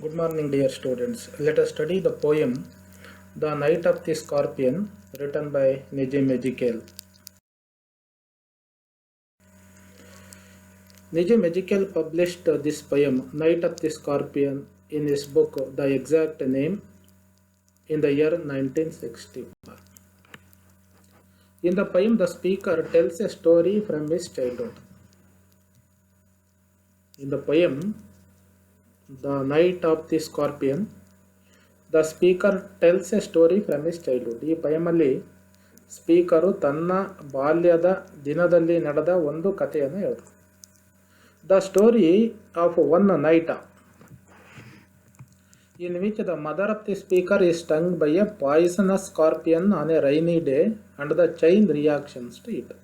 Good morning, dear students. Let us study the poem The Night of the Scorpion, written by Nijim Ezekiel. Nijim Ezekiel published this poem, Night of the Scorpion, in his book, The Exact Name, in the year 1964. In the poem, the speaker tells a story from his childhood. In the poem, The Night of the Scorpion, the speaker tells A story from his childhood. ಈ ಪಯಮಲ್ಲಿ speaker ತನ್ನ ಬಾಲ್ಯದ ದಿನದಲ್ಲಿ ನಡೆದ ಒಂದು ಕಥೆಯನ್ನು ಹೇಳಿದರು. The story of one night in which the mother of the speaker is stung by a poisonous scorpion on a rainy day and the chain reactions to it.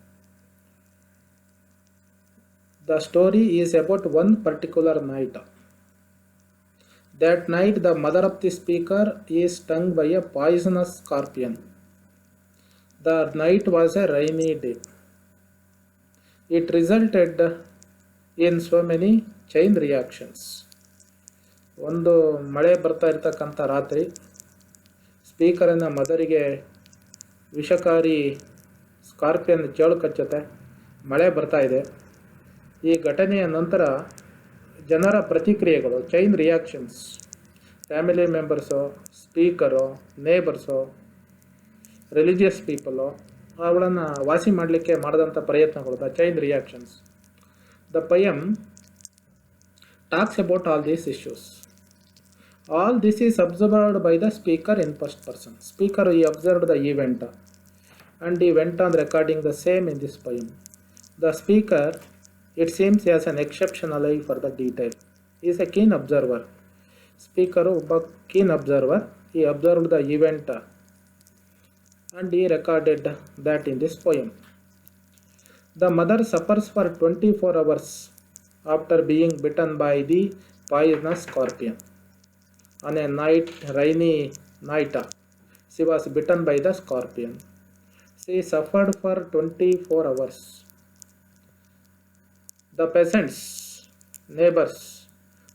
The story is about one particular night. That night, the mother of the speaker is stung by a poisonous scorpion. The night was a rainy day. It resulted in so many chain reactions. ಒಂದು ಮಳೆ ಬರ್ತಾ ಇರ್ತಕ್ಕಂಥ ರಾತ್ರಿ ಸ್ಪೀಕರನ್ನ ಮದರಿಗೆ ವಿಷಕಾರಿ scorpion ಚೇಳು ಕಚ್ಚುತ್ತೆ. ಮಳೆ ಬರ್ತಾ ಇದೆ. ಈ ಘಟನೆಯ ನಂತರ ಜನರ ಪ್ರತಿಕ್ರಿಯೆಗಳು, chain reactions, family members, speaker, neighbours, religious people ಅವುಗಳನ್ನು ವಾಸಿ ಮಾಡಲಿಕ್ಕೆ ಮಾಡಿದಂಥ ಪ್ರಯತ್ನಗಳು, the chain reactions. The poem talks about all these issues. All this is observed by the speaker in first person. Speaker ಈ ಅಬ್ಸರ್ವ್ಡ್ ದ ಈವೆಂಟ್ ಆ್ಯಂಡ್ ಈ went on recording the same in this poem. The speaker, it seems, he has an exceptional eye for the detail. He is a keen observer. Speaker ಒಬ್ಬ keen observer. He observed the event and he recorded that in this poem. The mother suffers for 24 hours after being bitten by the poisonous scorpion. On a rainy night, she was bitten by the scorpion. She suffered for 24 hours. The peasants, neighbors,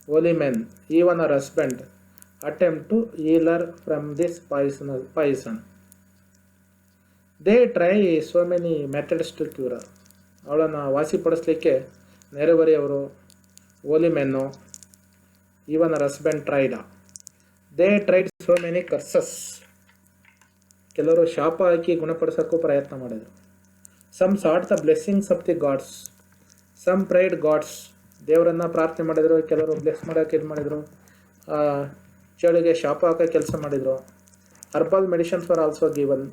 holy men, even her husband, attempt to heal her from this poison. They try so many methods to cure her. ಅವಳನ್ನು ವಾಸಿಪಡಿಸಲಿಕ್ಕೆ ನೆರೆಹೊರೆಯವರು, ಹೋಲಿ ಮೆನ್ನು, even her husband tried. They tried so many curses. ಕೆಲವರು ಶಾಪ ಹಾಕಿ ಗುಣಪಡಿಸೋಕ್ಕೂ ಪ್ರಯತ್ನ ಮಾಡಿದರು. Some sought the blessings of the gods. Some prayed gods, ದೇವರನ್ನು ಪ್ರಾರ್ಥನೆ ಮಾಡಿದರು. ಕೆಲವರು ಬ್ಲೆಸ್ ಮಾಡೋಕೆ ಇದು ಮಾಡಿದರು, ಚಳಿಗೆ ಶಾಪ ಹಾಕೋ ಕೆಲಸ ಮಾಡಿದರು. Herbal medicines for also given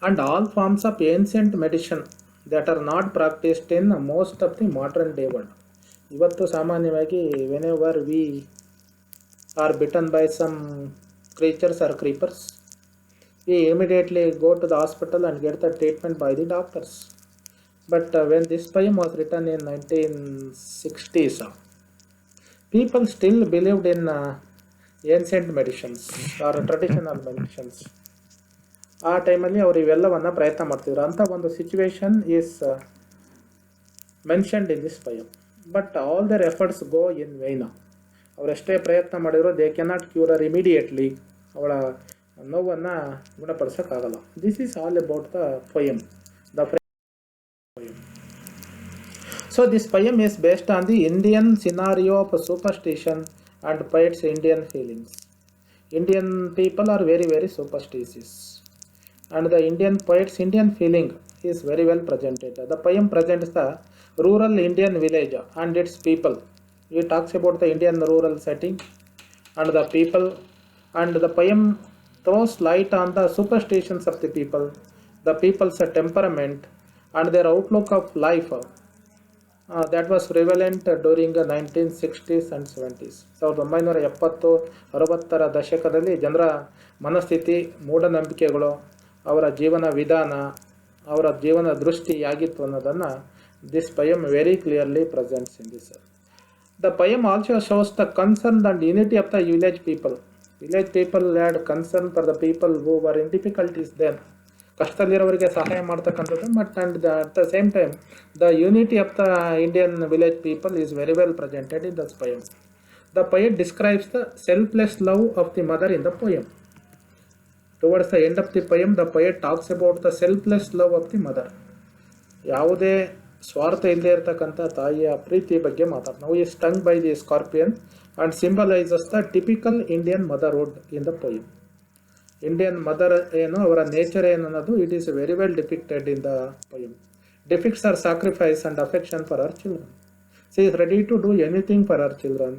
and all forms of ancient medicine that are not practised in most of the modern day world. ಇವತ್ತು ಸಾಮಾನ್ಯವಾಗಿ whenever we are bitten by some creatures or creepers, we immediately go to the hospital and get the treatment by the doctors. But when this poem was written in 1960s, people still believed in ancient medicines or traditional medicines. ಆ ಟೈಮಲ್ಲಿ ಅವರು ಇವೆಲ್ಲವನ್ನು ಪ್ರಯತ್ನ ಮಾಡ್ತಿದ್ರು. ಅಂಥ ಒಂದು situation is mentioned in this poem. But all their efforts go in vain. ಅವರೆಷ್ಟೇ ಪ್ರಯತ್ನ ಮಾಡಿದ್ರು, ದೇ ಕೆನಾಟ್ ಕ್ಯೂರರ್ ಇಮಿಡಿಯೇಟ್ಲಿ. ಅವಳ ನೋವನ್ನು ಗುಣಪಡಿಸೋಕ್ಕಾಗಲ್ಲ. This is all about the poem. So this poem is based on the Indian scenario of superstition and poets' Indian feelings. Indian people are very, very superstitious, and the Indian poets' Indian feeling is very well presented. The poem presents the rural Indian village and its people. It talks about the Indian rural setting and the people, and the poem throws light on the superstitions of the people, the people's temperament, and their outlook of life. That was prevalent during the 1960s and 70s. 1970-60 ದಶಕದಲ್ಲಿ ಜನರ ಮನಸ್ಥಿತಿ, ಮೂಢನಂಬಿಕೆಗಳು, ಅವರ ಜೀವನ ವಿಧಾನ, ಅವರ ಜೀವನ ದೃಷ್ಟಿ ಯಾಗಿತ್ತು ಅನ್ನೋದನ್ನು this poem very clearly presents in this. The poem also shows the concern and unity of the village people. Village people had concern for the people who were in difficulties then. ಕಷ್ಟದಲ್ಲಿರೋರಿಗೆ ಸಹಾಯ ಮಾಡ್ತಕ್ಕಂಥದ್ದು. But and at the same time the unity of the Indian village people is very well presented in this poem. The poet describes the selfless love of the mother in the poem. Towards the end of the poem, the poet talks about the selfless love of the mother. ಯಾವುದೇ ಸ್ವಾರ್ಥ ಇಲ್ಲದೆ ಇರತಕ್ಕಂಥ ತಾಯಿಯ ಪ್ರೀತಿ ಬಗ್ಗೆ ಮಾತಾಡ್ತಾರೆ. ನಾವು is stung by the scorpion and symbolises the typical Indian motherhood in the poem. Indian mother ಏನು, ಅವರ ನೇಚರ್ ಏನು ಅನ್ನೋದು it is very well depicted in the poem. Depicts our sacrifice and affection for our children. She is ready to do anything for her children,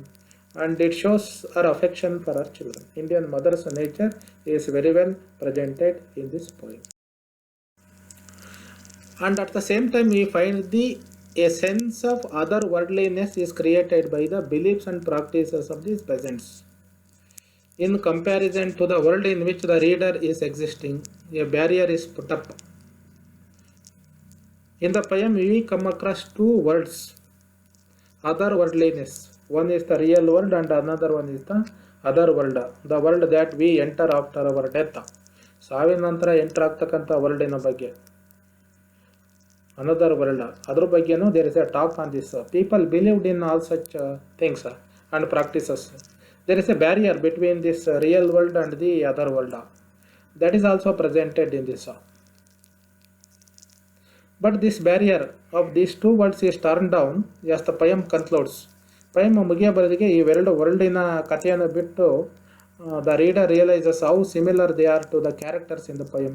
and it shows her affection for her children. Indian mother's nature is very well presented in this poem. And at the same time, we find a sense of otherworldliness is created by the beliefs and practices of these peasants. In comparison to the world in which the reader is existing, a barrier is put up. In the poem, we come across two words. Otherworldliness. One is the real world and another one is the other world. The world that we enter after our death. ಸಾವಿನ ನಂತರ enter ಆಗ್ತಕ್ಕಂಥ ವರ್ಲ್ಡಿನ ಬಗ್ಗೆ, another world, ಅದ್ರ ಬಗ್ಗೆನೂ there is a talk on this. People believed in all such things and practices. There is a barrier between this real world and the other world. That is also presented in this. But this barrier of these two worlds is turned down as the poem concludes. Poem ಮುಗಿಯ ಬರೆದಿಗೆ ಇವೆರಡು ವರ್ಲ್ಡಿನ ಕಥೆಯನ್ನು ಬಿಟ್ಟು the reader realizes how similar they are to the characters in the poem,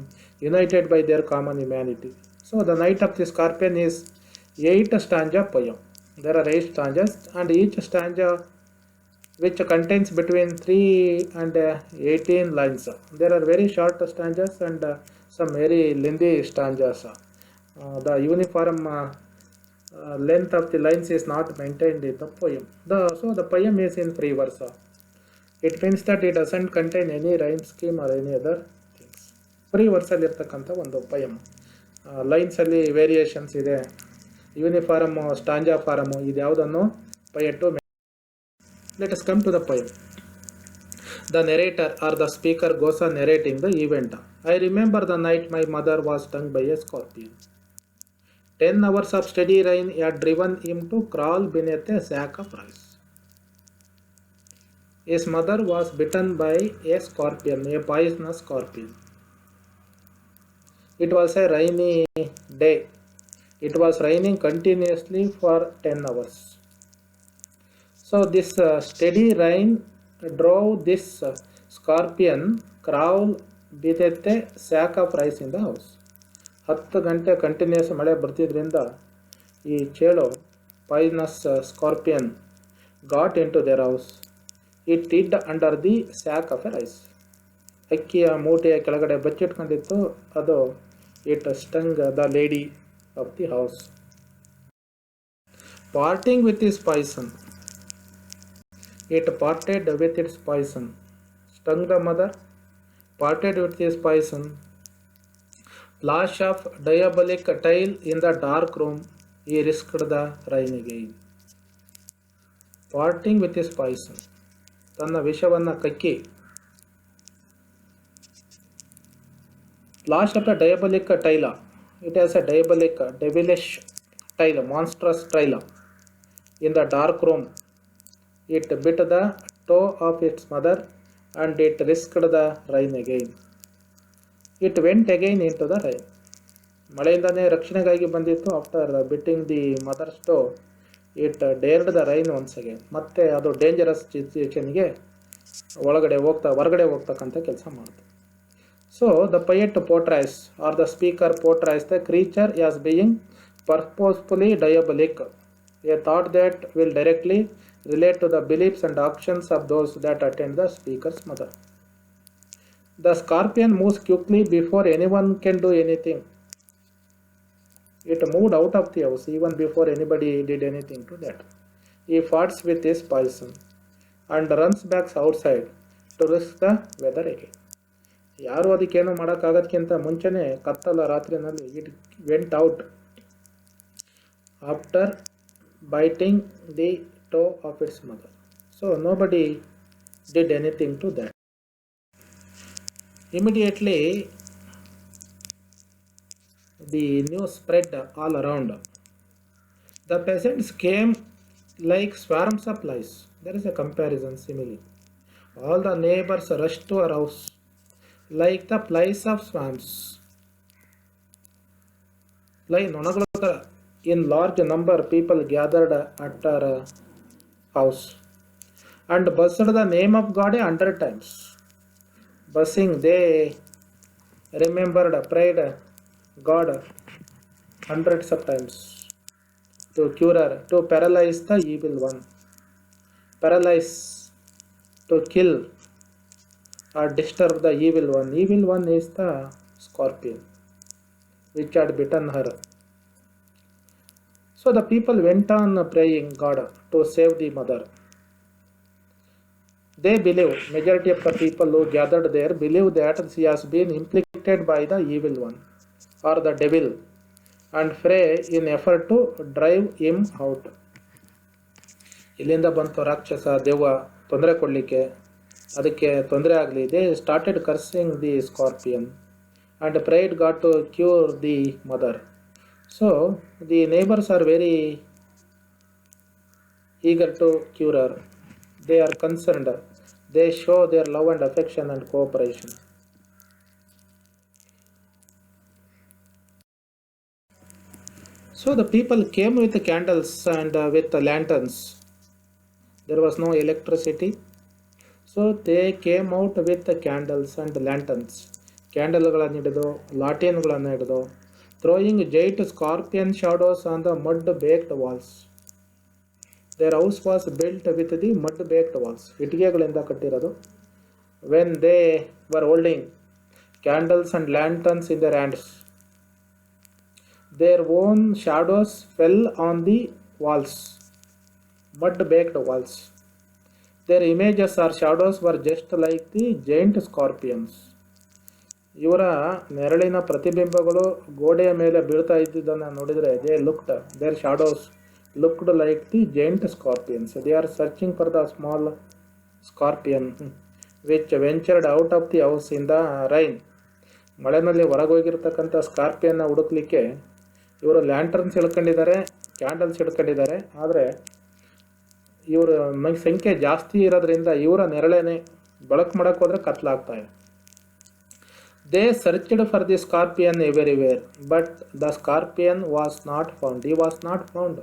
united by their common humanity. So the Night of the Scorpion is 8 stanza poem. There are 8 stanzas and each stanza which contains between 3 and 18 lines. There are very short stanzas and some very lengthy stanzas. The uniform length of the lines is not maintained in the poem. So the poem is in free verse. It means that it doesn't contain any rhyme scheme or any other things. Free verse ಅಲ್ಲಿ ಇರ್ತಕ್ಕಂಥ ಒಂದು poem. Lines ಅಲ್ಲಿ variations ಇದೆ, uniform ಸ್ಟಾಂಜಾ farm ಇದು ಯಾವುದನ್ನು ಪೊಯೆಟು. Let us come to the poem. The narrator or the speaker goes on narrating the event. I remember the night my mother was stung by a scorpion. 10 hours of steady rain had driven him to crawl beneath a sack of rice. His mother was bitten by a scorpion, a poisonous scorpion. It was a rainy day. It was raining continuously for 10 hours. So this steady rain drove this scorpion crawl beneath a sack of rice in the house. 10 ಗಂಟೆ continuous ಮಳೆ ಬರ್ತಿದ್ರಿಂದ ಈ ಚೇಳು poisonous scorpion got into their house. It hid under the sack of a rice. ಅಕ್ಕಿಯ ಮೂಟೆಯ ಕೆಳಗಡೆ ಬಚ್ಚಿಟ್ಕೊಂಡಿತ್ತು ಅದು. It stung the lady of the house. Parting with his poison. It parted with its poison. Stung the mother, parted with his poison. Flash of diabolic tale in the dark room, he risked the rain again. Parting with his poison. ತನ್ನ ವಿಷವನ್ನು ಕಕ್ಕಿ. Flash of the diabolic tale. It has a diabolic, devilish tale, monstrous tale. In the dark room, it bit the toe of its mother and it risked the rain again. It went again into the rain. ಮಳೆಯಿಂದನೇ ರಕ್ಷಣೆಗಾಗಿ ಬಂದಿತ್ತು. After biting the mother's toe it dared the rain once again. ಮತ್ತೆ ಅದು dangerous ಸಿಚುವೇಷನ್ಗೆ ಹೊರಗಡೆ ಹೋಗ್ತಕ್ಕಂಥ ಕೆಲಸ ಮಾಡಿತು. So the poet portrays or the speaker portrays the creature as being purposefully diabolic, a thought that will directly relate to the beliefs and actions of those that attend the speaker's mother. The scorpion moves quickly before anyone can do anything. It moved out of the house even before anybody did anything to that. He fights with his poison and runs back outside to risk the weather again. ಯಾರು ಅದಕ್ಕೇನು ಮಾಡೋಕ್ಕಾಗೋದಕ್ಕಿಂತ ಮುಂಚೆನೇ ಕತ್ತಲ ರಾತ್ರಿನಲ್ಲಿ it went out after biting the toe of its mother. So nobody did anything to that. Immediately the news spread all around. The peasants came like swarms of flies. There is a comparison simile. All the neighbors rush to her house like the flies of swamps. Fly ನೊಣಗಳ ಥರ. In large number, people gathered at her house and buzzed the name of God 100 times. Buzzing, they remembered, prayed God hundreds of times to cure her, to paralyze the evil one, paralyze, to kill or disturb the evil one. Evil one is the scorpion which had bitten her. So the people went on praying God to save the mother. They believe, majority of the people who gathered there believe that she has been implicated by the evil one or the devil and pray in effort to drive him out. ಇಲ್ಲಿಂದ ಬಂತು ರಾಕ್ಷಸ ದೆವ್ವ ತೊಂದರೆ ಕೊಡಲಿಕ್ಕೆ, ಅದಕ್ಕೆ ತೊಂದರೆ ಆಗಲಿ. They started cursing the scorpion and prayed God to cure the mother. So the neighbors are very eager to cure her. They are concerned. They show their love and affection and cooperation. So the people came with the candles and with the lanterns. There was no electricity. So they came out with the candles and lanterns. ಕ್ಯಾಂಡಲ್ಗಳನ್ನು ಹಿಡಿದು ಲಾಟೀನ್ಗಳನ್ನು ಹಿಡಿದು throwing giant scorpion shadows on the mud baked walls. Their house was built with the mud baked walls. ಇಟ್ಟಿಗೆಗಳಿಂದ ಕಟ್ಟಿರೋದು. When they were holding candles and lanterns in their hands, their own shadows fell on the walls, mud baked walls. Their images or shadows were just like the giant scorpions. ಇವರ ನೆರಳಿನ ಪ್ರತಿಬಿಂಬಗಳು ಗೋಡೆಯ ಮೇಲೆ ಬೀಳ್ತಾ ಇದ್ದಿದ್ದನ್ನು ನೋಡಿದರೆ their shadows looked like the giant scorpions. They are searching for the small scorpion which ventured out of the house in the rain. ಮಳೆನಲ್ಲಿ ಹೊರಗೋಗಿರ್ತಕ್ಕಂಥ ಸ್ಕಾರ್ಪಿಯನ್ನ ಹುಡುಕ್ಲಿಕ್ಕೆ ಇವರು ಲ್ಯಾಂಟರ್ನ್ಸ್ ಹಿಡ್ಕೊಂಡಿದ್ದಾರೆ, ಕ್ಯಾಂಡಲ್ಸ್ ಹಿಡ್ಕೊಂಡಿದ್ದಾರೆ. ಆದರೆ ಇವರು ಸಂಖ್ಯೆ ಜಾಸ್ತಿ ಇರೋದ್ರಿಂದ ಇವರ ನೆರಳೇನೆ ಬೆಳಕು ಮಾಡಕ್ಕೆ ಹೋದರೆ ಕತ್ಲಾಗ್ತಾ ಇದೆ. They searched for the scorpion everywhere, but the scorpion was not found. He was not found.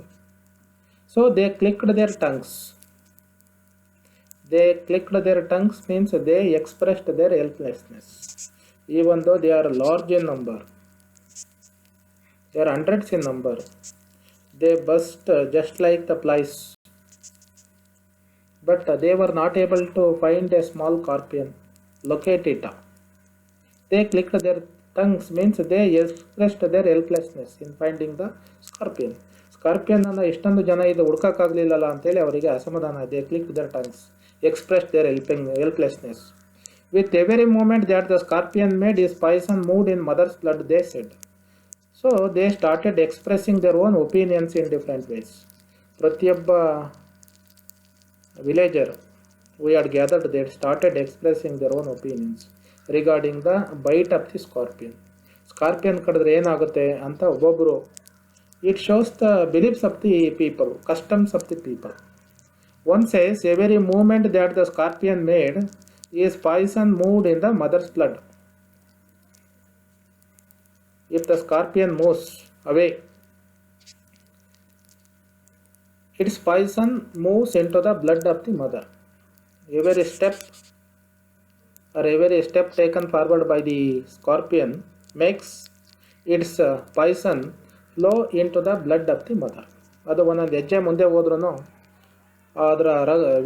So they clicked their tongues. They clicked their tongues means they expressed their helplessness. Even though they are large in number, they are hundreds in number, they buzzed just like the flies. But they were not able to find a small scorpion, locate it. They clicked their tongues means they expressed their helplessness in finding the scorpion. Scorpion ಅನ್ನು ಎಷ್ಟೊಂದು ಜನ ಇದು ಹುಡ್ಕೋಕ್ಕಾಗಲಿಲ್ಲಲ್ಲ ಅಂತೇಳಿ ಅವರಿಗೆ ಅಸಮಾಧಾನ. They clicked their tongues, expressed their helplessness. With every moment that the scorpion made his poison moved in mother's blood, they said. So they started expressing their own opinions in different ways. ಪ್ರತಿಯೊಬ್ಬ villager we had gathered, they started expressing their own opinions regarding the bite of the scorpion. Scorpion ಕಡಿದ್ರೆ ಏನಾಗುತ್ತೆ ಅಂತ ಒಬ್ಬೊಬ್ಬರು. It shows the beliefs of the people, customs of the people. One says every movement that the scorpion made his poison moved in the mother's blood. If the scorpion moves away, its poison moves into the blood of the mother. Every step taken forward by the scorpion makes its poison flow into the blood of the mother. ಅದು ಒಂದೊಂದು ಹೆಜ್ಜೆ ಮುಂದೆ ಹೋದ್ರೂ ಅದರ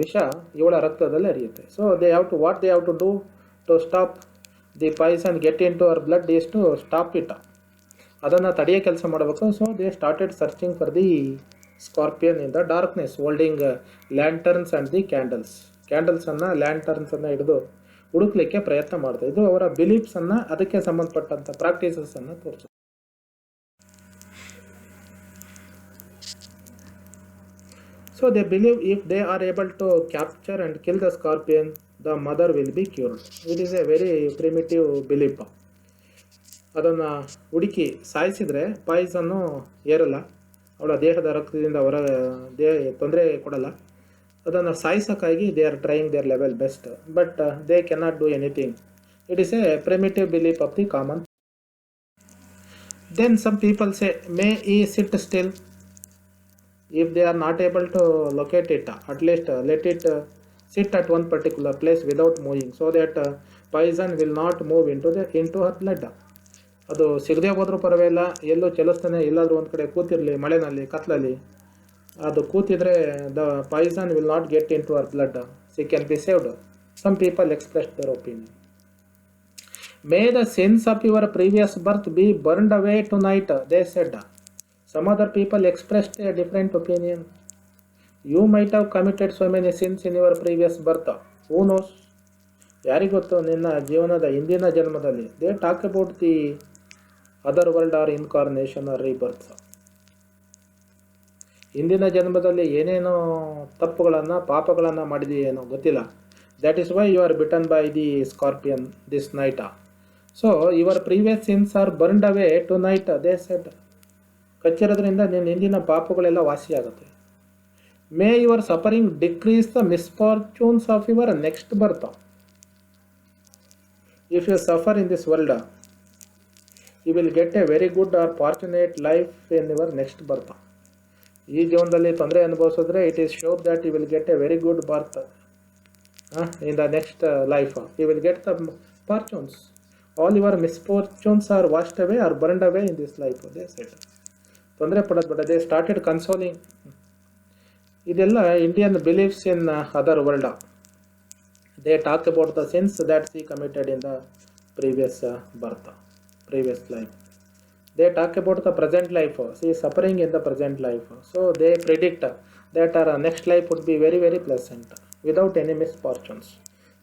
ವಿಷ ಇವಳ ರಕ್ತದಲ್ಲಿ ಹರಿಯುತ್ತೆ. So they have to do to stop the poison get into her blood is to stop it. ಅದನ್ನು ತಡೆಯೋ ಕೆಲಸ ಮಾಡಬೇಕು. So they started searching for the scorpion in the darkness, holding lanterns and the candles. ಕ್ಯಾಂಡಲ್ಸನ್ನು ಲ್ಯಾಂಟರ್ನ್ಸನ್ನು ಹಿಡಿದು ಹುಡುಕ್ಲಿಕ್ಕೆ ಪ್ರಯತ್ನ ಮಾಡ್ತಾರೆ. ಇದು ಅವರ ಬಿಲೀಫ್ಸನ್ನು, ಅದಕ್ಕೆ ಸಂಬಂಧಪಟ್ಟಂಥ ಪ್ರಾಕ್ಟೀಸಸನ್ನು ತೋರಿಸುತ್ತೆ. So they believe if they are able to capture and kill the scorpion, the mother will be cured. It is a very primitive belief. ಅದನ್ನು ಹುಡುಕಿ ಸಾಯಿಸಿದರೆ ಪಾಯ್ಸನ್ನು ಏರಲ್ಲ, ಅವಳ ದೇಹದ ರಕ್ತದಿಂದ ತೊಂದರೆ ಕೊಡಲ್ಲ. ಅದನ್ನು ಸಾಯಿಸೋಕ್ಕಾಗಿ they are trying their level best, but they cannot do anything. It is a primitive belief of the common. Then some people say, may he sit still? If they are not able to locate it, at least let it sit at one particular place without moving, so that poison will not move into her blood. ಅದು ಸಿಗದೆ ಹೋದ್ರೂ ಪರವಾಗಿಲ್ಲ, ಎಲ್ಲೂ ಚಲಿಸ್ತಾನೆ, ಎಲ್ಲಾದರೂ ಒಂದು ಕಡೆ ಕೂತಿರಲಿ, ಮಳೆನಲ್ಲಿ ಕತ್ಲಲ್ಲಿ ಅದು ಕೂತಿದ್ರೆ the poison will not get into our blood, she can be saved. Some people express their opinion. May the sins of your previous birth be burned away tonight, they said. Some other people expressed a different opinion. You might have committed so many sins in your previous birth. Who knows? ಯಾರಿಗೊತ್ತು ನಿನ್ನ ಜೀವನದ ಹಿಂದಿನ ಜನ್ಮದಲ್ಲಿ. They talk about the other world or incarnation or rebirth. ಹಿಂದಿನ ಜನ್ಮದಲ್ಲಿ ಏನೇನೋ ತಪ್ಪುಗಳನ್ನು ಪಾಪಗಳನ್ನು ಮಾಡಿದೆಯೇನೋ ಗೊತ್ತಿಲ್ಲ. That is why you are bitten by the scorpion this night. So your previous sins are burned away tonight, they said. ಕಚ್ಚಿರೋದ್ರಿಂದ ನಿನ್ನ ಹಿಂದಿನ ಪಾಪಗಳೆಲ್ಲ ವಾಸಿಯಾಗುತ್ತೆ. May your suffering decrease the misfortunes of your next birth. If you suffer in this world, you will get a very good or fortunate life in your next birth. ಈ ಜೀವನದಲ್ಲಿ ತೊಂದರೆ ಅನುಭವಿಸಿದ್ರೆ it is sure that you will get a very good birth in the next life. You will get the fortunes. All your misfortunes are washed away or burned away in this life, they said. ತೊಂದರೆ ಪಡೋದು ಬೇಡ, they started consoling. ಇದೆಲ್ಲ Indian beliefs in other world. They talk about the sins that she committed in the previous birth, previous life. They talk about the present life, she suffering in the present life. So they predict that our next life would be very very pleasant without any misfortunes.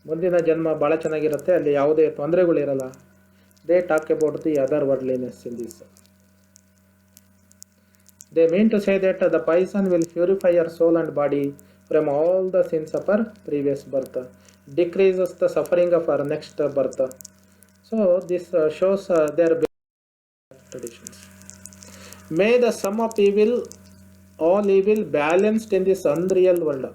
ಮುಂದಿನ ಜನ್ಮ ಭಾಳ ಚೆನ್ನಾಗಿರುತ್ತೆ, ಅಲ್ಲಿ ಯಾವುದೇ ತೊಂದರೆಗಳಿರಲ್ಲ. They talk about the other worldliness in this. They mean to say that the poison will purify your soul and body from all the sins of our previous birth, decreases the suffering of our next birth. So this shows their traditions. May the sum of evil, all evil balanced in this unreal world.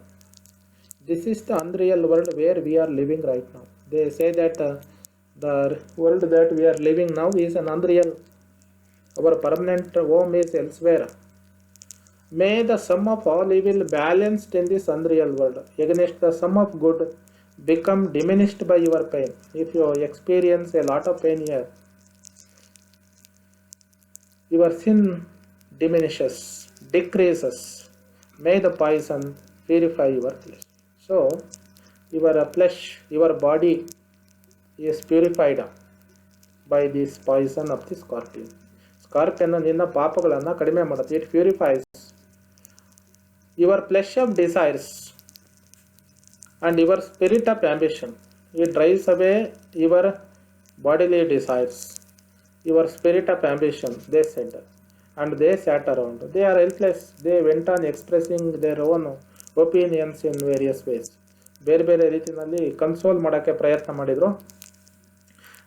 This is the unreal world where we are living right now. They say that the world that we are living now is an unreal. Our permanent home is elsewhere. May the sum of all evil balanced in this unreal world against the sum of good become diminished by your pain. If you experience a lot of pain here, your sin diminishes, decreases. May the poison purify your flesh. So your flesh, your body is purified by this poison of the scorpion. Scorpion ನಿನ್ನ ಪಾಪಗಳನ್ನು ಕಡಿಮೆ ಮಾಡುತ್ತೆ. It purifies your flesh of desires and your spirit of ambition. It drives away your bodily desires, your spirit of ambition, they said. And they sat around. They are helpless. They went on expressing their own opinions in various ways. ಬೇರೆ ಬೇರೆ ರೀತಿಯಲ್ಲಿ console ಮಾಡೋಕ್ಕೆ ಪ್ರಯತ್ನ ಮಾಡಿದರು.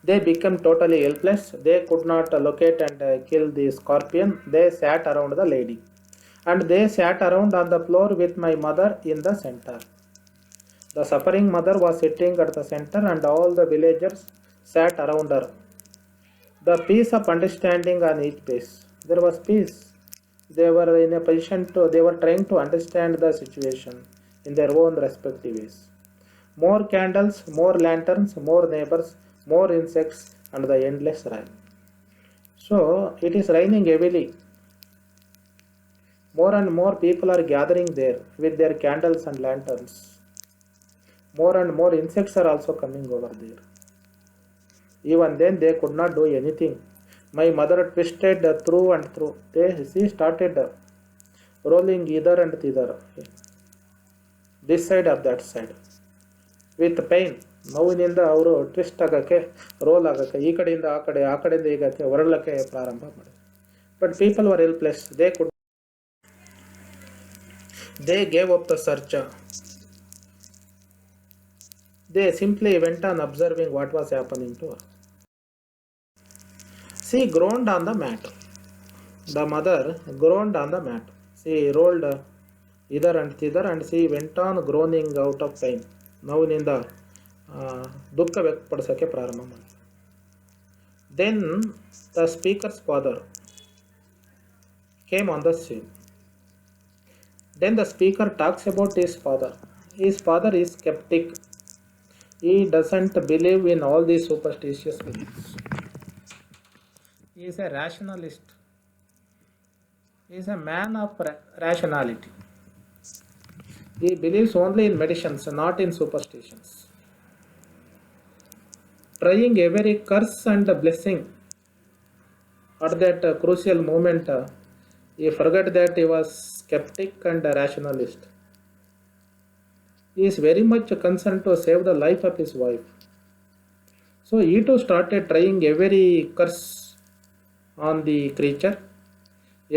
They become totally helpless. They could not locate and kill the scorpion. They sat around the lady and they sat around on the floor with my mother in the centre. The suffering mother was sitting at the centre and all the villagers sat around her. The peace of understanding on each face. There was peace. They were in a position to, they were trying to understand the situation in their own respective ways. More candles, more lanterns, more neighbors, more insects, and the endless rain. So it is raining heavily. More and more people are gathering there with their candles and lanterns. More and more insects are also coming over there. Even then they could not do anything. My mother twisted through and through. She started rolling either and thither, this side or that side, with pain. ನೋವಿನಿಂದ ಅವರು twist ಆಗೋಕ್ಕೆ, roll ಆಗೋಕ್ಕೆ, ಈ ಕಡೆಯಿಂದ ಆ ಕಡೆ, ಆ ಕಡೆಯಿಂದ ಈಗಕ್ಕೆ ಹೊರಳಕ್ಕೆ ಪ್ರಾರಂಭ ಮಾಡಿದ್ರು. But people were helpless. They gave up the search. They simply went on observing what was happening to her. She groaned on the mat. The mother groaned on the mat. She rolled ಇದರ್ and thither, and she went on groaning out of pain. ನೋವಿನಿಂದ ದುಃಖ ವ್ಯಕ್ತಪಡಿಸೋಕ್ಕೆ ಪ್ರಾರಂಭ ಮಾಡಿ. Then the speaker's father came on the scene. Then the speaker talks about his father. His father is skeptic. He doesn't believe in all these superstitious beliefs. He is a rationalist. He is a man of rationality. He believes only in medicines, not in superstitions. Trying every curse and blessing at that crucial moment, he forgot that he was skeptic and a rationalist. He is very much concerned to save the life of his wife. So he too started trying every curse on the creature,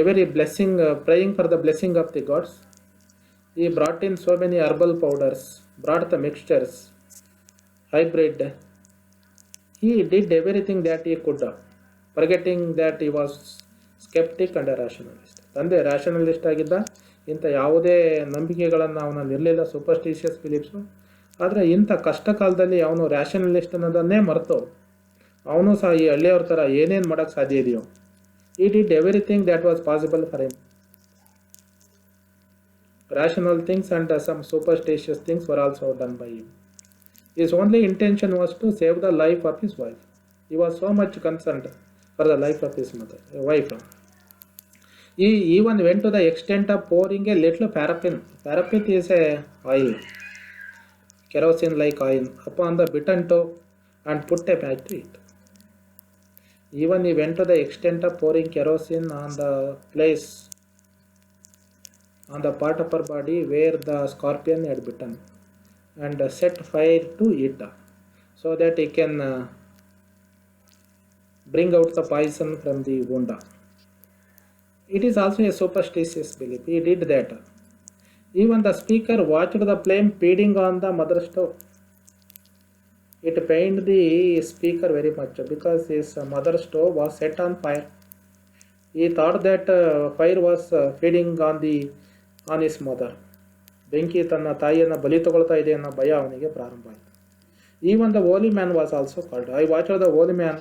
every blessing, praying for the blessing of the gods. He brought in so many herbal powders, brought the mixtures, hybrid. He did everything that he could, forgetting that he was skeptic and a rationalist. ತಂದೆ rationalist ಆಗಿದ್ದ, ಇಂಥ ಯಾವುದೇ ನಂಬಿಕೆಗಳನ್ನು ಅವನಲ್ಲಿ ಇರಲಿಲ್ಲ, superstitious ಬಿಲೀಫ್ಸು. ಆದರೆ ಇಂಥ ಕಷ್ಟ ಕಾಲದಲ್ಲಿ ಅವನು ರ್ಯಾಷನಲಿಸ್ಟ್ ಅನ್ನೋದನ್ನೇ ಮರೆತು ಅವನು ಸಹ ಈ ಹಳ್ಳಿಯವ್ರ ಥರ ಏನೇನು ಮಾಡೋಕ್ಕೆ ಸಾಧ್ಯ ಇದೆಯೋ, he did everything that was possible for him. Rational things and some superstitious things were also done by him. His only intention was to save the life of his wife. He was so much concerned for the life of his wife. He even went to the extent of pouring a little paraffin. Paraffin is a oil, kerosene like oil, upon the bitten toe and put a match to it. Even he went to the extent of pouring kerosene on the place, on the part of her body where the scorpion had bitten, and set fire to it so that he can bring out the poison from the wound. It is also a superstitious belief. He did that. Even the speaker watched the flame feeding on the mother stove. It pained the speaker very much because his mother stove was set on fire. He thought that fire was feeding on his mother. ಬೆಂಕಿ ತನ್ನ ತಾಯಿಯನ್ನು ಬಲಿ ತಗೊಳ್ತಾ ಇದೆ ಅನ್ನೋ ಭಯ ಅವನಿಗೆ ಪ್ರಾರಂಭ ಆಯಿತು. Even the holy man was also called. I watched the holy man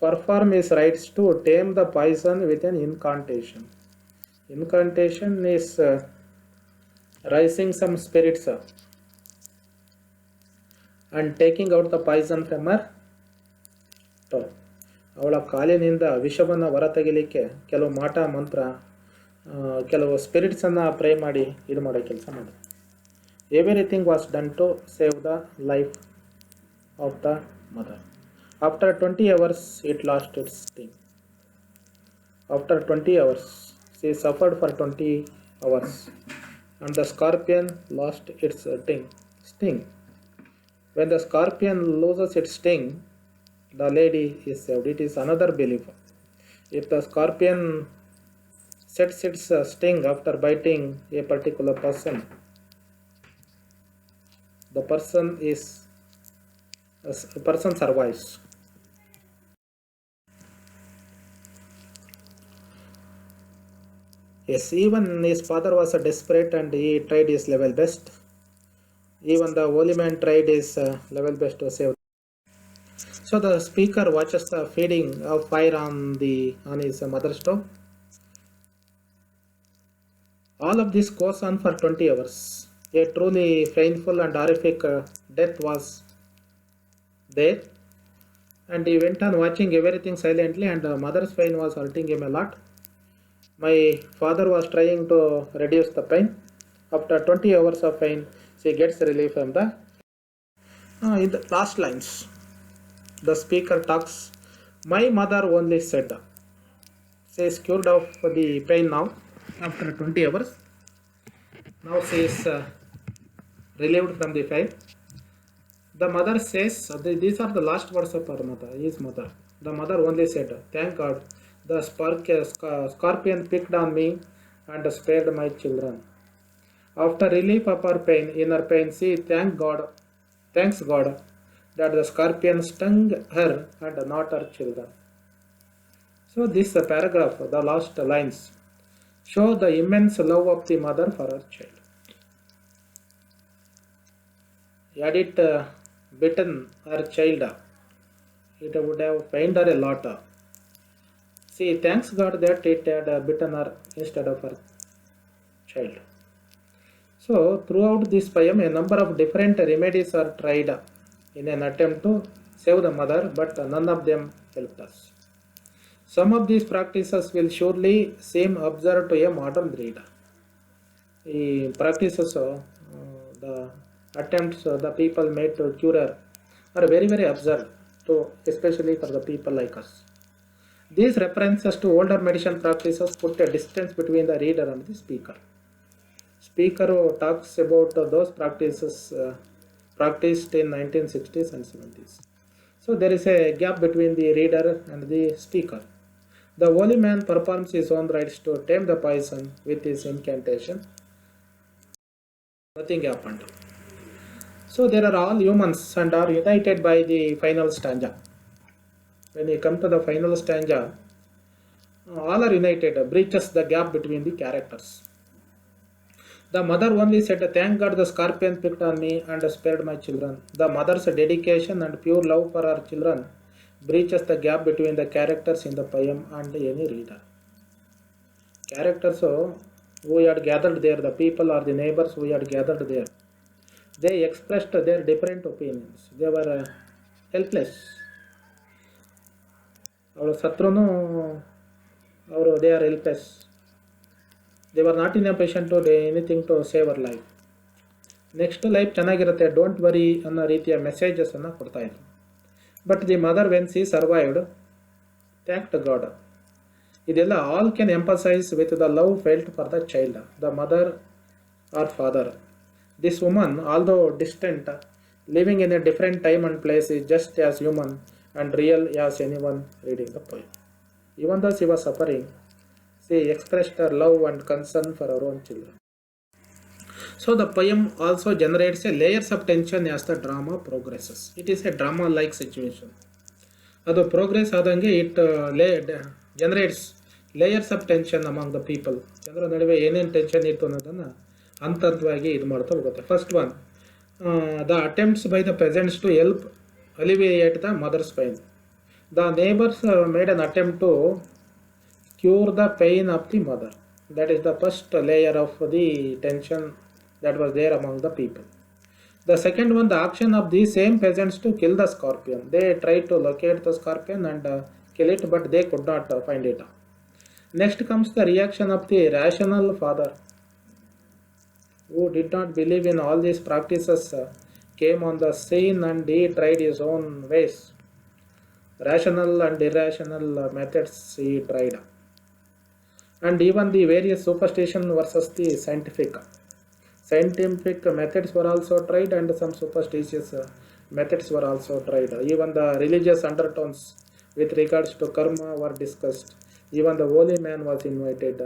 perform his rites to tame the poison with an incantation. Incantation is raising some spirits and taking out the poison from her toe. ಅವಳ ಕಾಲಿನಿಂದ ವಿಷವನ್ನು ಹೊರತೆಗಿಲಿಕ್ಕೆ ಕೆಲವು ಮಾಟ ಮಂತ್ರ, ಕೆಲವು ಸ್ಪಿರಿಟ್ಸನ್ನು pray ಮಾಡಿ ಇದು ಮಾಡೋ ಕೆಲಸ ಮಾಡಿ. Everything was done to save the life of the mother. After 20 hours, it lost its sting. After 20 hours, she suffered for 20 hours, and the scorpion lost its sting. When the scorpion loses its sting, the lady is saved. It is another belief. If the scorpion sets its sting after biting a particular person, the person survives. Yes, even his father was desperate and he tried his level best. Even the holy man tried his level best to save. So the speaker watches the feeding of fire on his mother's stove. All of this goes on for 20 hours. A truly painful and horrific death was there, and he went on watching everything silently, and the mother's pain was hurting him a lot. My father was trying to reduce the pain. After 20 hours of pain, she gets relief from the in the last lines. The speaker talks. My mother only said, she is cured of the pain now after 20 hours. Now she is relieved from the pain. The mother says, these are the last words of her mother, his mother. The mother only said, thank God, the scorpion picked on me and spared my children. After relief of her pain, in her pain, she thanks God that the scorpion stung her and not her children. So this paragraph, the last lines, show the immense love of the mother for her child. had it bitten her child, it would have pained her a lot. See, thanks God that it had bitten her instead of her child. So, throughout this poem, a number of different remedies are tried in an attempt to save the mother, but none of them helped us. Some of these practices will surely seem absurd to a modern reader. The practices, the attempts the people made to cure her are very, very absurd, to, especially for the people like us. These references to older medicine practices put a distance between the reader and the speaker. Speaker talks about those practices practiced in 1960s and 70s. So there is a gap between the reader and the speaker. The holy man performs his own rites to tame the poison with his incantation. Nothing happened. So there are all humans and are united by the final stanza. When you come to the final stanza, all are united, breaches the gap between the characters. The mother only said, "Thank God the scorpion picked on me and spared my children." The mother's dedication and pure love for her children breaches the gap between the characters in the poem and any reader. Characters who had gathered there, the people or the neighbors who had gathered there, they expressed their different opinions. They were helpless. Our Satrunu, they are helpless. They were not in a position to do anything to save her life. Next life ಚೆನ್ನಾಗಿರುತ್ತೆ, don't worry ಅನ್ನೋ ರೀತಿಯ ಮೆಸೇಜಸನ್ನು ಕೊಡ್ತಾಯಿದ್ರು. But the mother when she survived thanked God. ಇದೆಲ್ಲ all can emphasise with the love felt for the child, the mother or father. This woman, although distant, living in a different time and place, is just as human and real as anyone reading the poem. Even though she was suffering, she expressed her love and concern for her own children. So the poem also generates a layers of tension as the drama progresses. It is a drama-like situation. ಅದು progress ಆದಂಗೆ it generates layers of tension among the people. ಜನರ ನಡುವೆ ಏನೇನು tension ಇತ್ತು ಅನ್ನೋದನ್ನು ಹಂತವಾಗಿ ಇದು ಮಾಡ್ತಾ ಹೋಗುತ್ತೆ. First one, the attempts by the peasants to help alleviate the mother's pain. The neighbours made an attempt to cure the pain of the mother. That is the first layer of the tension that was there among the people. The second one, the action of these same peasants to kill the scorpion. They tried to locate the scorpion and kill it, but they could not find it. Next comes the reaction of the rational father, who did not believe in all these practices, came on the scene and he tried his own ways. Rational and irrational methods he tried. And even the various superstition versus the scientific methods were also tried, and some superstitious methods were also tried. Even the religious undertones with regards to karma were discussed. Even the holy man was invited.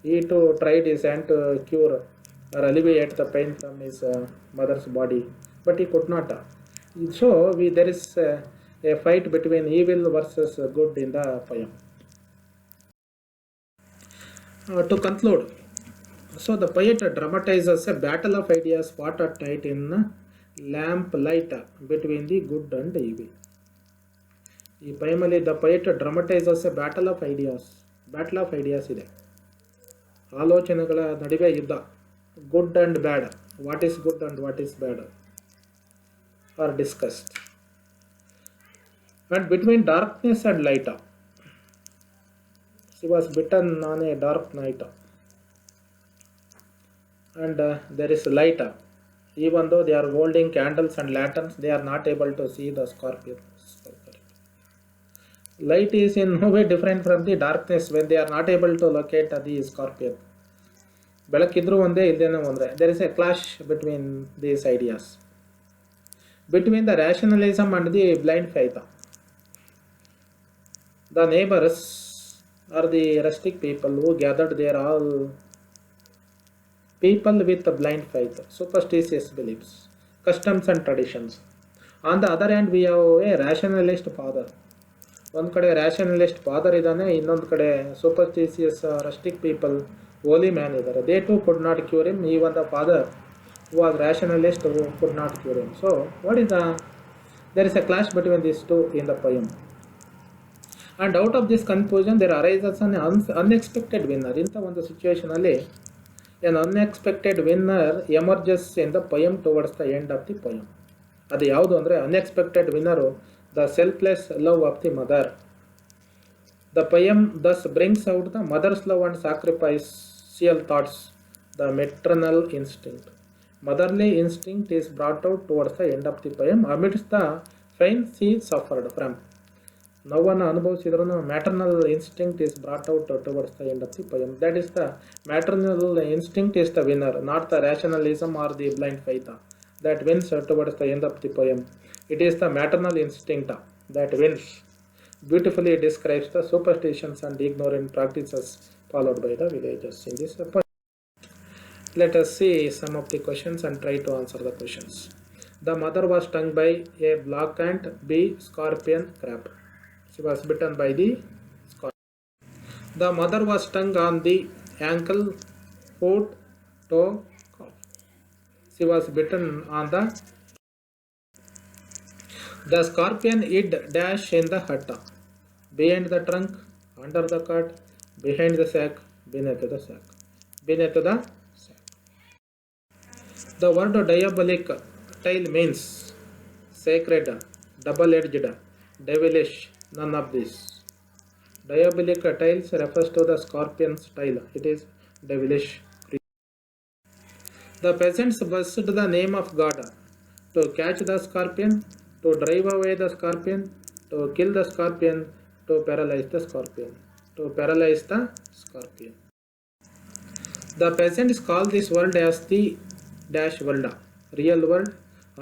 He too tried his hand to cure or alleviate the pain from his mother's body, but he could not. So there is a fight between evil versus good in the poem. To conclude, so the poet dramatizes a battle of ideas fought at night in lamp light between the good and evil. ಈ ಪೈಮಲ್ಲಿ the poet dramatises a battle of ideas ಇದೆ. ಆಲೋಚನೆಗಳ ನಡುವೆ ಯುದ್ಧ. Good and bad, what is good and what is bad are discussed. And between darkness and light, she was bitten on a dark night, and there is light. Even though they are holding candles and lanterns, they are not able to see the scorpion. Light is in no way different from the darkness when they are not able to locate the scorpion. ಬೆಳಕಿದ್ರೂ ಒಂದೇ, ಇಲ್ದೇನೋ ಒಂದೇ. There is a clash between these ideas, between the rationalism and the blind faith. The neighbors are the rustic people who gathered there, all people with a blind faith, superstitious beliefs, customs and traditions. On the other hand, we have a rationalist father. ಒಂದು ಕಡೆ rationalist father ಇದ್ದಾನೆ, ಇನ್ನೊಂದು ಕಡೆ superstitious rustic people, holy man ಇದ್ದಾರೆ. They too could not cure him. Even the father was rationalist who could not cure him. So, what is the there is a clash between these two in the poem. And out of this confusion, there arises an unexpected winner. ಇಂಥ ಒಂದು ಸಿಚುವೇಶನಲ್ಲಿ an unexpected winner emerges in the poem towards the end of the poem. ಅದು ಯಾವುದು ಅಂದರೆ unexpected winner the selfless love of the mother. The poem thus brings out the mother's love and sacrificial thoughts, the maternal instinct. Motherly instinct is brought out towards the end of the poem amidst the pain she suffered from. ನೋವನ್ನು ಅನುಭವಿಸಿದ್ರೂ maternal instinct is brought out towards the end of the poem. That is the maternal instinct is the winner, not the rationalism or the blind faith that wins towards the end of the poem. It is the maternal instinct that wins. Beautifully describes the superstitions and ignorant practices followed by the villagers in this poem. Let us see some of the questions and try to answer the questions. The mother was stung by a black ant, bee, scorpion, crab. She was bitten by the scorpion. The mother was stung on the ankle, foot, toe, calf. She was bitten on the scorpion hid dash in the hut, behind the trunk, under the cot, behind the sack, beneath the sack, beneath the sack. The word diabolic tail means sacred, double-edged, devilish, none of this. Diabolic tails refers to the scorpion's tail. It is devilish. The peasants blessed the name of God to catch the scorpion, to drive away the scorpion, to kill the scorpion, to paralyze the scorpion. To paralyze the scorpion. The peasants call this world as the dash world, real world,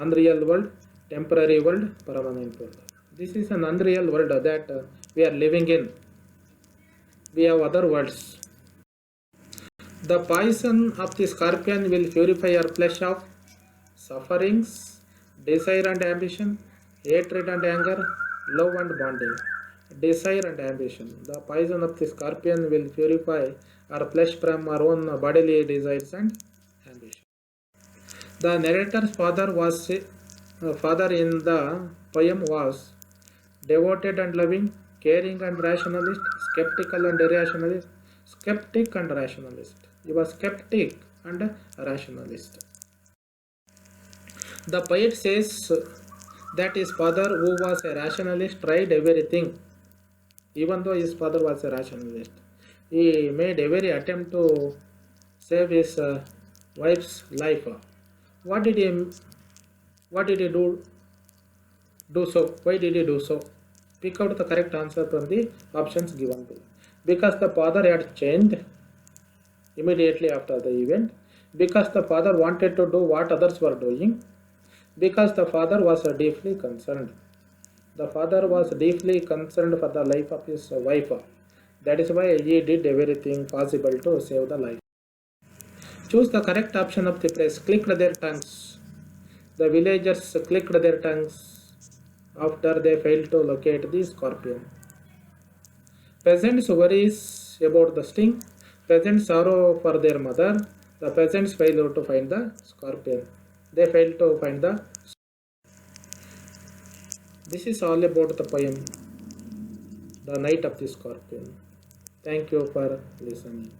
unreal world, temporary world, permanent world. This is an unreal world that we are living in. We have other worlds. The poison of the scorpion will purify your flesh of sufferings, desire and ambition, hatred and anger, love and bonding. Desire and ambition. The poison of the scorpion will purify our flesh from our own bodily desires and ambition. The narrator's father in the poem was devoted and loving, caring and rationalist, skeptical and irrationalist, skeptic and rationalist. He was skeptic and rationalist. The poet says that his father, who was a rationalist, tried everything. Even though his father was a rationalist, he made every attempt to save his wife's life. What did he do so? Why did he do so? Pick out the correct answer from the options given below. Because the father had changed immediately after the event, because the father wanted to do what others were doing, because the father was deeply concerned. The father was deeply concerned for the life of his wife. That is why he did everything possible to save the life. Choose the correct option of the phrase. Clicked their tongues. The villagers clicked their tongues after they failed to locate the scorpion. Peasants worries about the sting. Peasants sorrow for their mother. The peasants fail to find the scorpion. They fail to find the. This is all about the poem, The Night of the Scorpion. Thank you for listening.